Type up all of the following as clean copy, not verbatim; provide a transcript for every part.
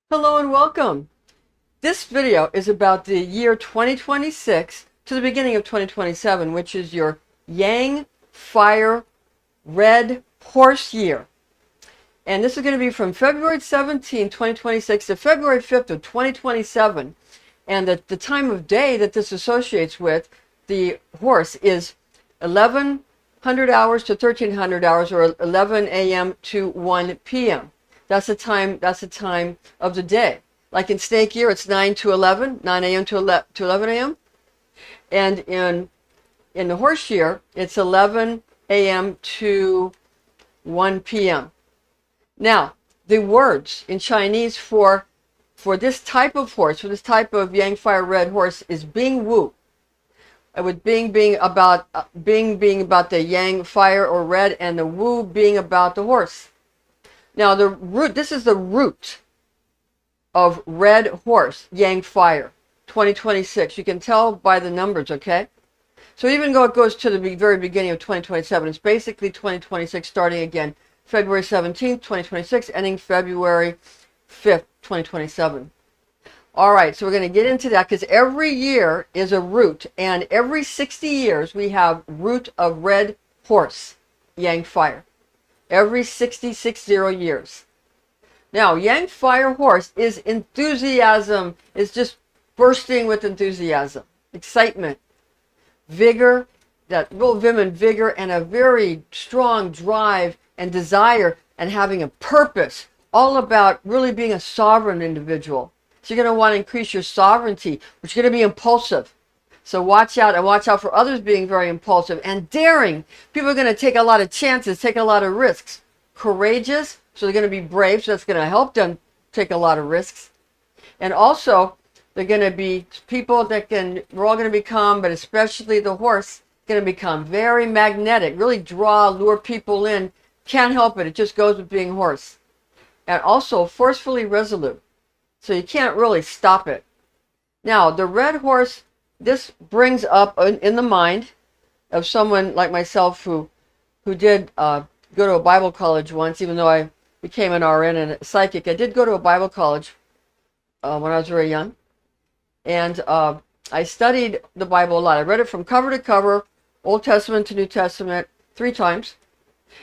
Hello and welcome. This video is about the year 2026 to the beginning of 2027, which is your Yang Fire Red Horse year. And this is going to be from February 17, 2026 to February 5th of 2027. And the time of day that this associates with the horse is 1100 hours to 1300 hours, or 11 a.m. to 1 p.m. That's the time of the day. Like in snake year, it's 9 to 11, 9 a.m. to 11 a.m. And in the horse year, it's 11 a.m. to 1 p.m. Now, the words in Chinese for this type of horse, for this type of Yang Fire Red horse, is bǐng-wǔ. With bing being about the Yang Fire or Red, and the Wu being about the horse. Now, this is the root of Red Horse, Yang Fire, 2026. You can tell by the numbers, okay? So even though it goes to the very beginning of 2027, it's basically 2026, starting again February 17th, 2026, ending February 5th, 2027. All right, so we're going to get into that because every year is a root, and every 60 years we have root of Red Horse, Yang Fire. Every 60 years. Now, Yang Fire Horse is enthusiasm, is just bursting with enthusiasm, excitement, vigor, that real vim and vigor, and a very strong drive and desire and having a purpose, all about really being a sovereign individual. So you're going to want to increase your sovereignty, but you're going to be impulsive. So watch out, and watch out for others being very impulsive and daring. People are going to take a lot of chances, take a lot of risks. Courageous, so they're going to be brave, so that's going to help them take a lot of risks. And also, they're going to be people that we're all going to become, but especially the horse, going to become very magnetic, really lure people in. Can't help it, it just goes with being horse. And also forcefully resolute, so you can't really stop it. Now, the red horse, this brings up in the mind of someone like myself who did go to a Bible college once, even though I became an RN and a psychic. I did go to a Bible college when I was very young. And I studied the Bible a lot. I read it from cover to cover, Old Testament to New Testament, 3 times.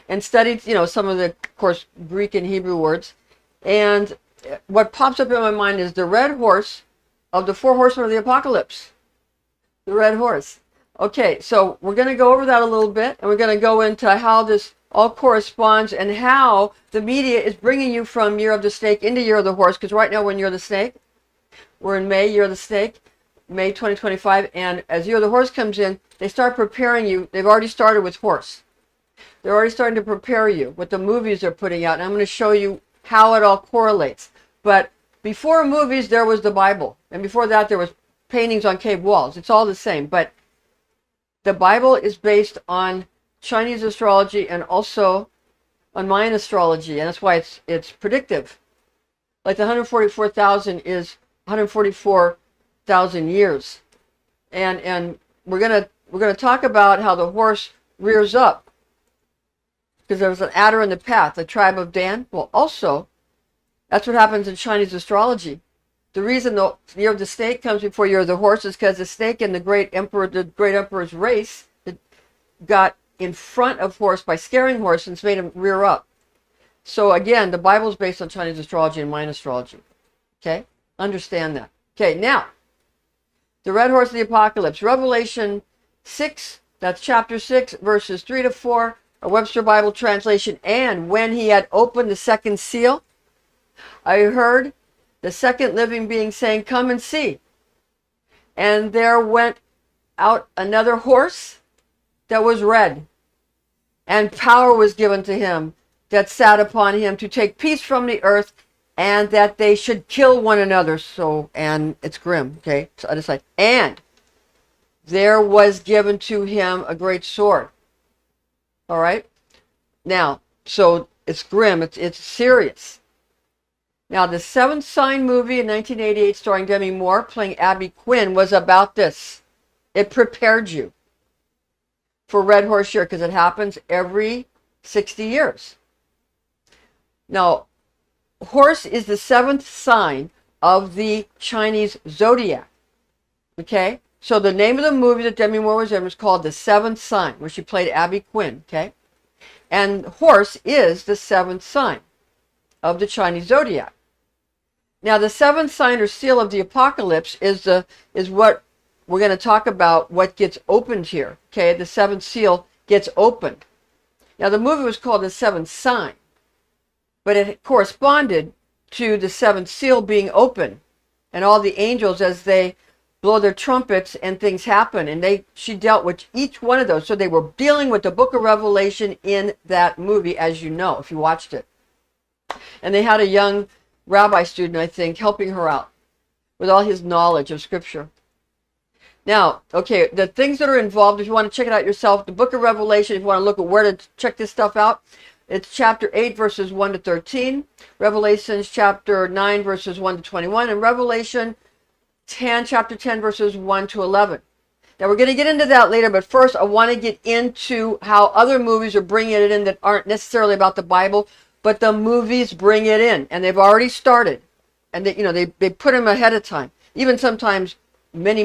And studied, some of the, of course, Greek and Hebrew words. And what pops up in my mind is the red horse of the 4 horsemen of the apocalypse. The red horse. Okay, so we're going to go over that a little bit, and we're going to go into how this all corresponds and how the media is bringing you from year of the snake into year of the horse, because right now we're in year of the snake. We're in May, year of the snake, May 2025, and as year of the horse comes in, they start preparing you. They've already started with horse. They're already starting to prepare you with the movies they're putting out, and I'm going to show you how it all correlates. But before movies, there was the Bible, and before that, there was paintings on cave walls. It's all the same, but the Bible is based on Chinese astrology and also on Mayan astrology, and that's why it's predictive. Like the 144,000 is 144,000 years, and we're gonna talk about how the horse rears up because there was an adder in the path, the tribe of Dan. Well, also that's what happens in Chinese astrology. The reason the year of the snake comes before year of the horse is because the snake and the great emperor's race got in front of horse by scaring horse and made him rear up. So again, the Bible is based on Chinese astrology and Mayan astrology. Okay, understand that. Okay, now the red horse of the apocalypse, Revelation 6. That's chapter 6, verses 3 to 4, a Webster Bible translation. And when he had opened the second seal, I heard the second living being saying, "Come and see." And there went out another horse that was red, and power was given to him that sat upon him to take peace from the earth, and that they should kill one another. So, and it's grim, okay? So other side. And there was given to him a great sword. All right? Now, so it's grim, it's serious. Now, the Seventh Sign movie in 1988, starring Demi Moore, playing Abby Quinn, was about this. It prepared you for Red Horse year, because it happens every 60 years. Now, horse is the 7th sign of the Chinese zodiac. Okay? So the name of the movie that Demi Moore was in was called The 7th Sign, where she played Abby Quinn. Okay? And horse is the 7th sign of the Chinese zodiac. Now, the 7th sign or seal of the apocalypse is what we're going to talk about, what gets opened here. Okay? The 7th seal gets opened. Now, the movie was called The 7th Sign, but it corresponded to the 7th seal being open, and all the angels, as they blow their trumpets and things happen, and she dealt with each one of those. So they were dealing with the book of Revelation in that movie, as you know, if you watched it. And they had a young rabbi student, I think, helping her out with all his knowledge of scripture. Now, okay, the things that are involved, if you want to check it out yourself, the book of Revelation, if you want to look at where to check this stuff out, it's chapter 8, verses 1 to 13, Revelations chapter 9, verses 1 to 21, and Revelation chapter 10, verses 1 to 11. Now, we're going to get into that later, but first I want to get into how other movies are bringing it in that aren't necessarily about the Bible, but the movies bring it in, and they've already started. And they put them ahead of time, even sometimes many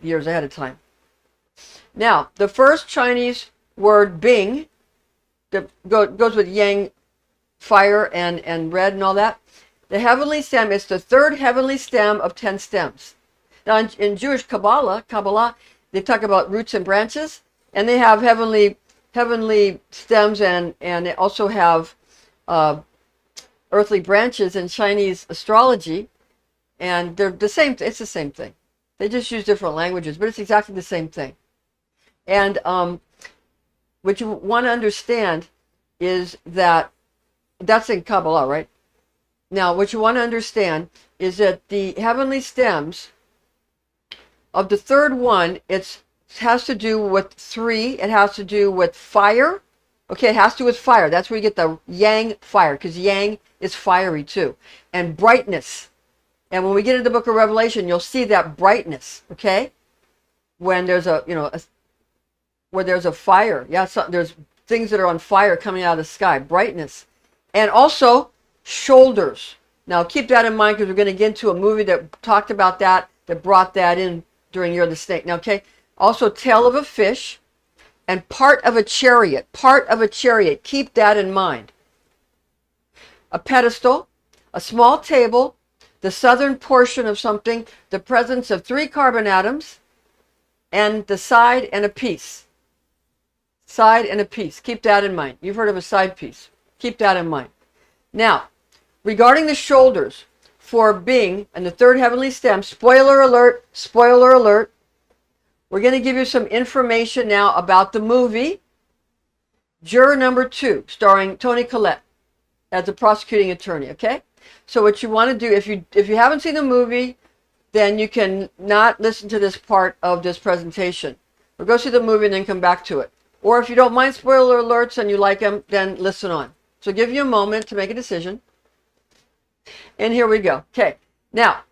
years ahead of time. Now, the first Chinese word bing, that goes with yang, fire, and red and all that. The heavenly stem is the 3rd heavenly stem of 10 stems. Now, in Jewish Kabbalah, they talk about roots and branches, and they have heavenly stems, and they also have earthly branches in Chinese astrology, and they're the same. It's the same thing. They just use different languages, but it's exactly the same thing. And what you want to understand is that that's in Kabbalah, right? Now, what you want to understand is that the heavenly stems of the 3rd one, it has to do with 3. It has to do with fire. Okay, it has to do with fire. That's where you get the yang fire, because yang is fiery too. And brightness. And when we get into the book of Revelation, you'll see that brightness, okay? When there's where there's a fire. Yeah, there's things that are on fire coming out of the sky. Brightness. And also shoulders. Now keep that in mind, because we're going to get into a movie that talked about that brought that in during Year of the Snake. Now, okay, also tail of a fish and part of a chariot. Part of a chariot. Keep that in mind. A pedestal, a small table, the southern portion of something, the presence of 3 carbon atoms, and the side and a piece. Side and a piece. Keep that in mind. You've heard of a side piece. Keep that in mind. Now, regarding the shoulders for Bing and the 3rd heavenly stem, spoiler alert, we're going to give you some information now about the movie Juror Number 2, starring Toni Collette as the prosecuting attorney, okay? So what you want to do, if you haven't seen the movie, then you can not listen to this part of this presentation. Or go see the movie and then come back to it. Or if you don't mind spoiler alerts and you like them, then listen on. So give you a moment to make a decision. And here we go. Okay. Now,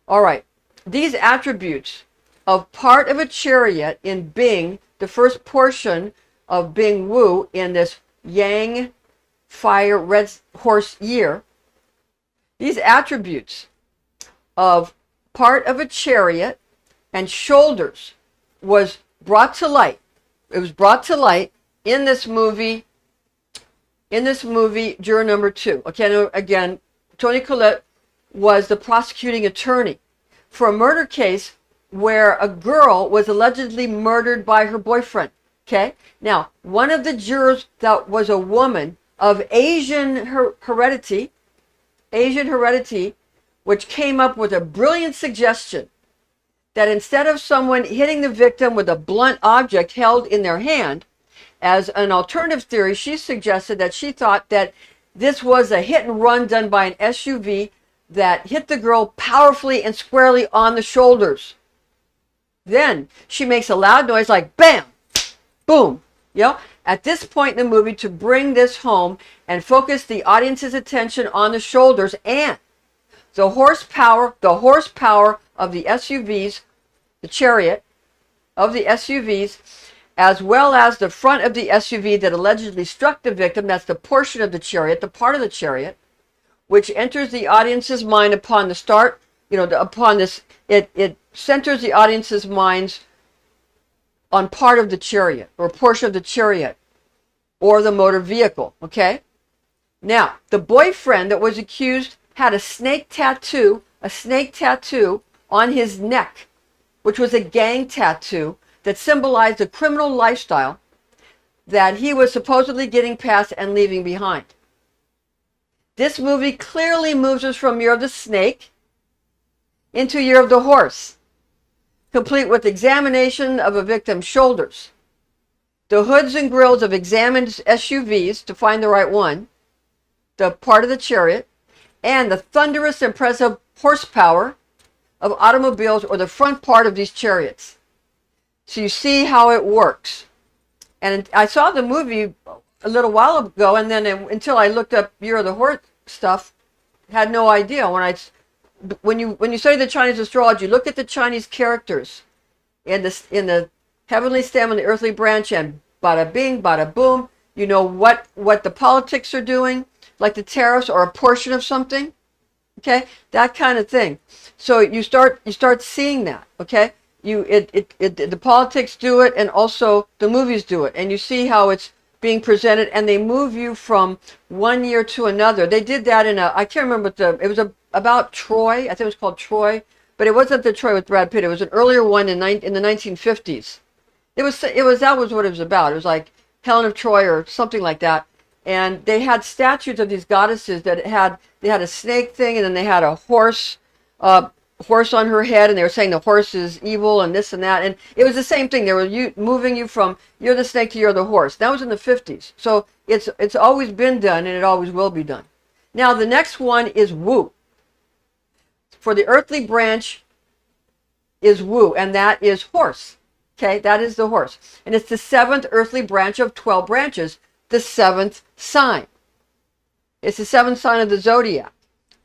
all right. These attributes of part of a chariot in Bing, the first portion of bǐng-wǔ in this yang fire red horse year, these attributes of part of a chariot and shoulders was brought to light. It was brought to light in this movie, Juror Number 2. Okay, again, Toni Collette was the prosecuting attorney for a murder case where a girl was allegedly murdered by her boyfriend. Okay, now one of the jurors that was a woman of Asian heredity, which came up with a brilliant suggestion that instead of someone hitting the victim with a blunt object held in their hand, as an alternative theory, she suggested that she thought that this was a hit and run done by an SUV that hit the girl powerfully and squarely on the shoulders. Then she makes a loud noise like bam, boom. At this point in the movie, to bring this home and focus the audience's attention on the shoulders and the horsepower of the SUVs, the chariot of the SUVs, as well as the front of the SUV that allegedly struck the victim. That's the portion of the chariot, the part of the chariot, which enters the audience's mind upon the start, upon this, it centers the audience's minds on part of the chariot or a portion of the chariot or the motor vehicle, okay? Now, the boyfriend that was accused had a snake tattoo on his neck, which was a gang tattoo that symbolized a criminal lifestyle that he was supposedly getting past and leaving behind. This movie clearly moves us from Year of the Snake into Year of the Horse, complete with examination of a victim's shoulders, the hoods and grills of examined SUVs to find the right one, the part of the chariot, and the thunderous impressive horsepower of automobiles or the front part of these chariots. So you see how it works. And I saw the movie a little while ago, and then until I looked up Year of the Horse stuff, had no idea. When you study the Chinese astrology, look at the Chinese characters in the heavenly stem and the earthly branch, and bada bing, bada boom. You know what the politics are doing, like the tariffs or a portion of something. Okay, that kind of thing. So you start seeing that. Okay, the politics do it, and also the movies do it, and you see how it's being presented, and they move you from one year to another. They did that I can't remember it was about Troy. I think it was called Troy, but it wasn't the Troy with Brad Pitt. It was an earlier one in the 1950s. That was what it was about. It was like Helen of Troy or something like that. And they had statues of these goddesses that they had a snake thing, and then they had a horse on her head, and they were saying the horse is evil and this and that. And it was the same thing. They were moving you from you're the snake to you're the horse. That was in the 50s. So it's always been done, and it always will be done. Now the next one is Wu. For the earthly branch is Wu, and that is horse. Okay, that is the horse. And it's the 7th earthly branch of 12 branches, the 7th sign. It's the 7th sign of the zodiac,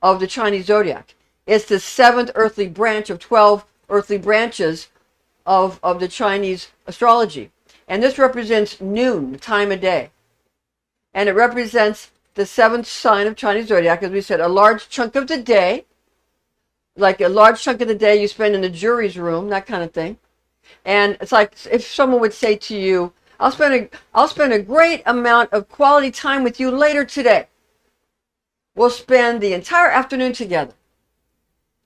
of the Chinese zodiac. It's the 7th earthly branch of 12 earthly branches of the Chinese astrology. And this represents noon, the time of day. And it represents the 7th sign of Chinese zodiac, as we said, a large chunk of the day, like a large chunk of the day you spend in the jury's room, that kind of thing. And it's like if someone would say to you, I'll spend a great amount of quality time with you later today. We'll spend the entire afternoon together.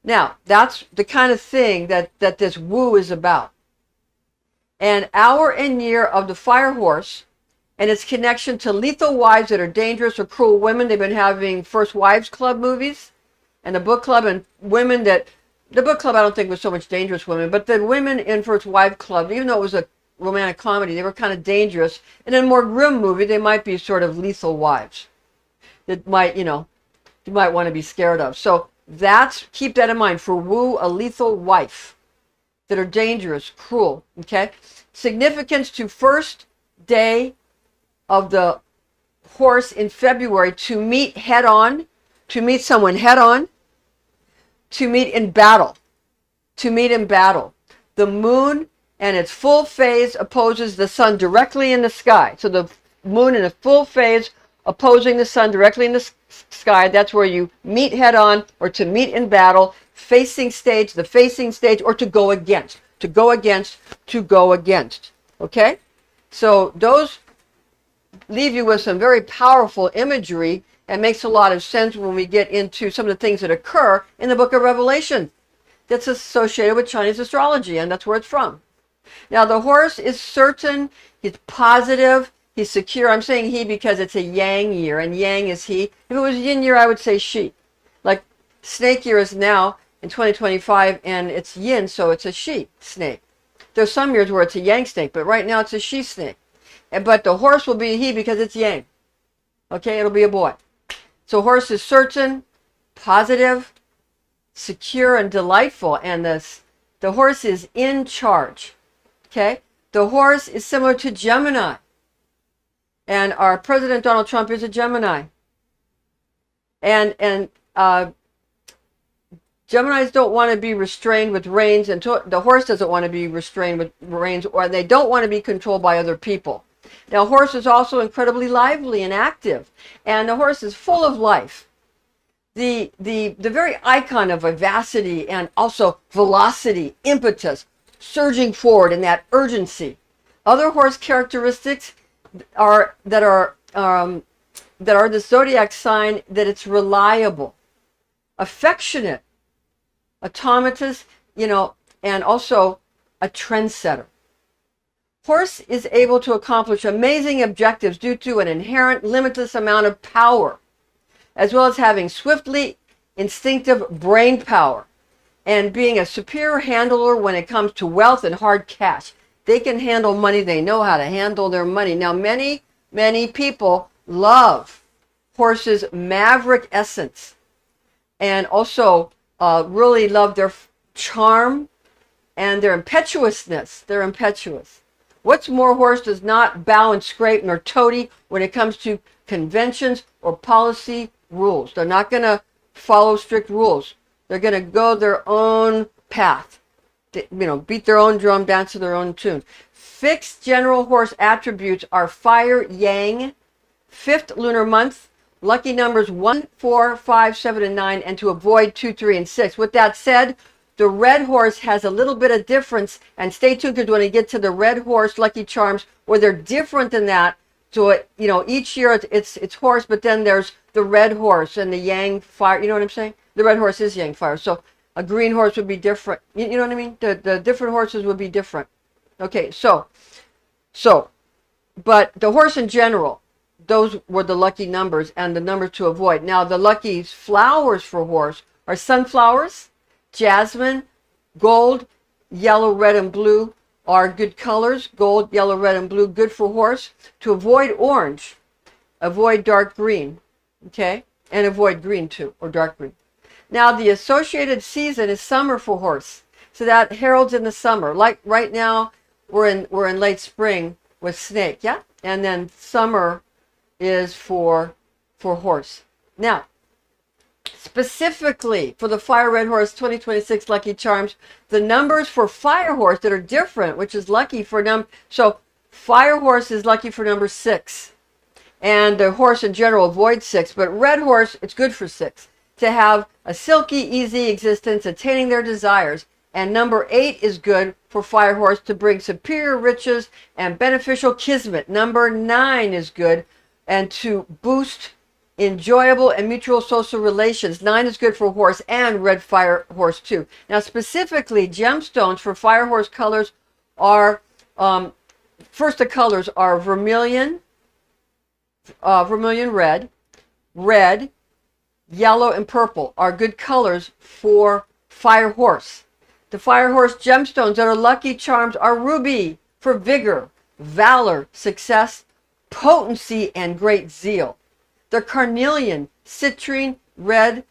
Now, that's the kind of thing that this Wu is about. An hour and year of the fire horse and its connection to lethal wives that are dangerous or cruel women. They've been having First Wives Club movies and the book club, and women that, the book club I don't think was so much dangerous women, but the women in First Wives Club, even though it was a romantic comedy, they were kind of dangerous. And in a more grim movie, they might be sort of lethal wives that might, you might want to be scared of. So keep that in mind. For Wu, a lethal wife that are dangerous, cruel, okay? Significance to first day of the horse in February, to meet head on, to meet someone head on, to meet in battle, The moon and its full phase opposes the sun directly in the sky. So the moon in a full phase opposing the sun directly in the sky, that's where you meet head on, or to meet in battle, the facing stage, or to go against. Okay? So those leave you with some very powerful imagery, and makes a lot of sense when we get into some of the things that occur in the book of Revelation that's associated with Chinese astrology, and that's where it's from. Now, the horse is certain, he's positive, he's secure. I'm saying he because it's a yang year, and yang is he. If it was yin year, I would say she. Like snake year is now in 2025, and it's yin, so it's a she snake. There's some years where it's a yang snake, but right now it's a she snake. But the horse will be a he because it's yang. Okay, it'll be a boy. So horse is certain, positive, secure, and delightful, and the horse is in charge. Okay, the horse is similar to Gemini, and our President Donald Trump is a Gemini. And Geminis don't want to be restrained with reins, and the horse doesn't want to be restrained with reins, or they don't want to be controlled by other people. Now, horse is also incredibly lively and active, and the horse is full of life. the very icon of vivacity and also velocity, impetus, surging forward, and that urgency. Other horse characteristics are the zodiac sign that it's reliable, affectionate, autonomous, and also a trendsetter. Horse is able to accomplish amazing objectives due to an inherent limitless amount of power, as well as having swiftly instinctive brain power and being a superior handler when it comes to wealth and hard cash. They can handle money. They know how to handle their money. Now, many people love horses' maverick essence and also really love their charm and their impetuousness. They're impetuous. What's more, horse does not bow and scrape nor toady when it comes to conventions or policy rules. They're not going to follow strict rules. They're going to go their own path. Beat their own drum, dance to their own tune. Fixed general horse attributes are fire, yang, 5th lunar month, lucky numbers 1, 4, 5, 7, and 9, and to avoid 2, 3, and 6. With that said, the red horse has a little bit of difference, and stay tuned because when I get to the red horse lucky charms, where they're different than that. So each year it's horse, but then there's the red horse and the yang fire. You know what I'm saying? The red horse is yang fire. So a green horse would be different. You know what I mean? The different horses would be different. Okay, but the horse in general, those were the lucky numbers and the numbers to avoid. Now, the lucky flowers for horse are sunflowers, jasmine, gold, yellow, red, and blue are good colors. Gold, yellow, red, and blue, good for horse. To avoid orange, avoid dark green, okay? And avoid green too, or dark green. Now, the associated season is summer for horse. So that heralds in the summer. Like right now, we're in late spring with snake, yeah? And then summer is for horse. Now, specifically for the Fire Red Horse 2026 Lucky Charms, the numbers for Fire Horse that are different, which is lucky for so Fire Horse is lucky for number 6. And the horse in general avoids 6, but Red Horse, it's good for 6. To have a silky, easy existence, attaining their desires. And number 8 is good for Fire Horse to bring superior riches and beneficial kismet. Number 9 is good and to boost enjoyable and mutual social relations. 9 is good for horse and red Fire Horse too. Now, specifically, gemstones for Fire Horse colors are, first the colors are vermilion, red, yellow, and purple are good colors for Fire Horse. The Fire Horse gemstones that are lucky charms are ruby for vigor, valor, success, potency, and great zeal. The carnelian, citrine, red,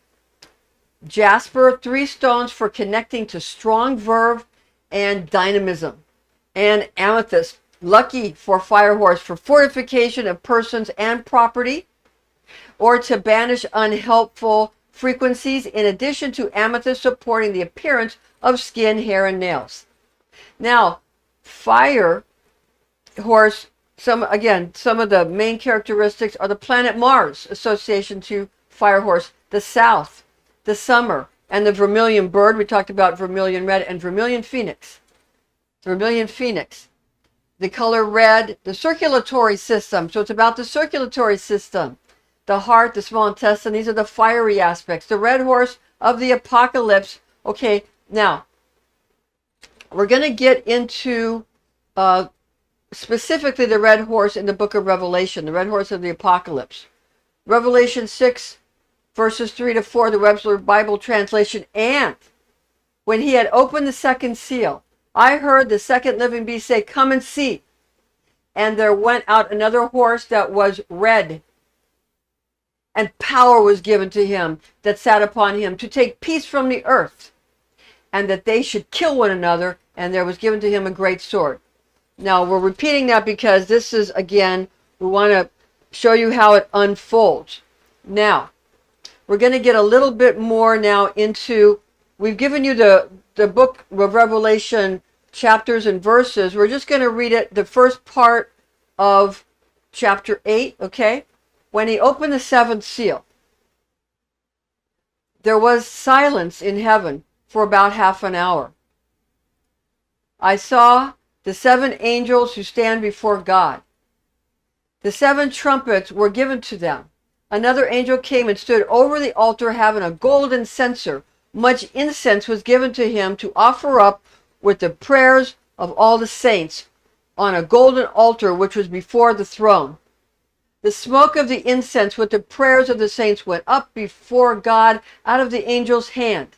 jasper, 3 stones for connecting to strong verve and dynamism. And amethyst, lucky for Fire Horse for fortification of persons and property, or to banish unhelpful frequencies, in addition to amethyst supporting the appearance of skin, hair, and nails. Now, Fire Horse, some of the main characteristics are the planet Mars association to Fire Horse, the south, the summer, and the vermilion bird. We talked about vermilion red and vermilion phoenix. Vermilion phoenix. The color red, the circulatory system. So it's about the circulatory system. The heart, the small intestine, these are the fiery aspects. The red horse of the apocalypse. Okay, now, we're going to get into specifically the red horse in the book of Revelation, the red horse of the apocalypse. Revelation 6, verses 3 to 4, the Webster Bible translation. And when he had opened the second seal, I heard the second living beast say, "Come and see." And there went out another horse that was red, and power was given to him that sat upon him to take peace from the earth, and that they should kill one another, and there was given to him a great sword. Now, we're repeating that because this is, again, we want to show you how it unfolds. Now, we're going to get a little bit more now into, we've given you the book of Revelation chapters and verses. We're just going to read it, the first part of chapter 8, okay? When he opened the 7th seal. there was silence in heaven for about half an hour. I saw the 7 angels who stand before God. The 7 trumpets were given to them. Another angel came and stood over the altar having a golden censer. Much incense was given to him to offer up with the prayers of all the saints on a golden altar which was before the throne. The smoke of the incense with the prayers of the saints went up before God out of the angel's hand.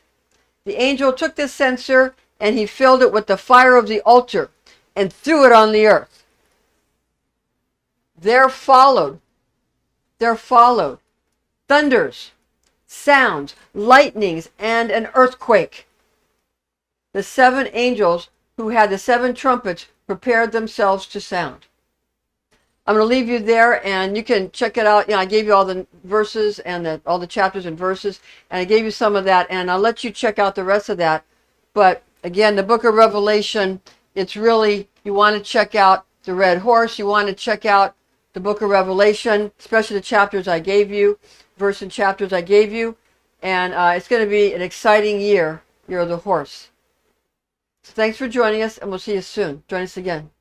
The angel took the censer and he filled it with the fire of the altar and threw it on the earth. There followed thunders, sounds, lightnings, and an earthquake. The 7 angels who had the 7 trumpets prepared themselves to sound. I'm going to leave you there, and you can check it out. I gave you all the verses and all the chapters and verses, and I gave you some of that, and I'll let you check out the rest of that. But again, the book of Revelation, it's really, you want to check out the red horse. You want to check out the book of Revelation, especially the chapters I gave you, verse and chapters I gave you. And it's going to be an exciting year of the horse. So thanks for joining us, and we'll see you soon. Join us again.